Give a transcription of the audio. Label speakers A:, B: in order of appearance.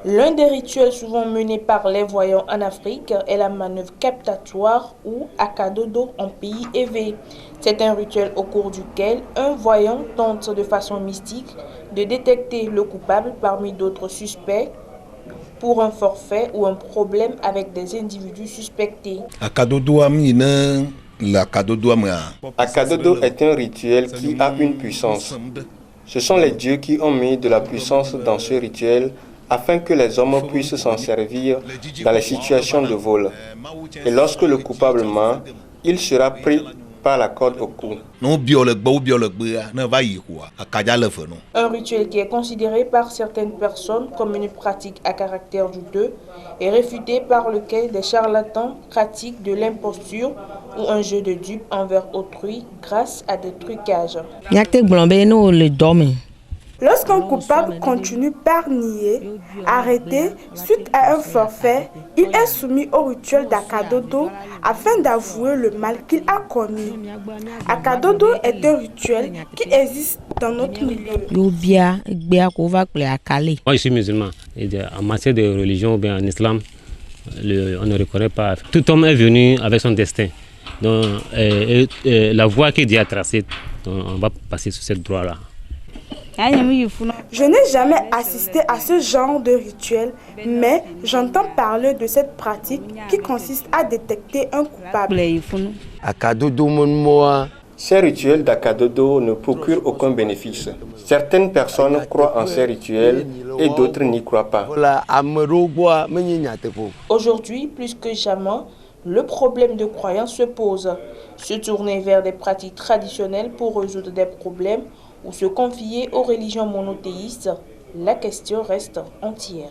A: L'un des rituels souvent menés par les voyants en Afrique est la manœuvre captatoire ou akadodo en pays éveillé. C'est un rituel au cours duquel un voyant tente de façon mystique de détecter le coupable parmi d'autres suspects pour un forfait ou un problème avec des individus suspectés.
B: Akadodo
C: est un rituel qui a une puissance. Ce sont les dieux qui ont mis de la puissance dans ce rituel afin que les hommes puissent s'en servir dans les situations de vol. Et lorsque le coupable ment, il sera pris par la corde au cou.
A: Un rituel qui est considéré par certaines personnes comme une pratique à caractère douteux est réfuté par lequel des charlatans pratiquent de l'imposture ou un jeu de dupe envers autrui grâce à des trucages.
D: Lorsqu'un coupable continue par nier, arrêté suite à un forfait, il est soumis au rituel d'Akadodo afin d'avouer le mal qu'il a commis. Akadodo est un rituel qui existe dans notre milieu.
E: Moi, je suis musulman. Et en matière de religion ou bien en islam, on ne reconnaît pas. Tout homme est venu avec son destin. Donc, la voie que Dieu a tracée, on va passer sur cette voie-là.
D: Je n'ai jamais assisté à ce genre de rituel, mais j'entends parler de cette pratique qui consiste à détecter un coupable.
C: Ces rituels d'Akadodo ne procurent aucun bénéfice. Certaines personnes croient en ces rituels et d'autres n'y croient pas.
A: Aujourd'hui, plus que jamais, le problème de croyance se pose. Se tourner vers des pratiques traditionnelles pour résoudre des problèmes ou se confier aux religions monothéistes, la question reste entière.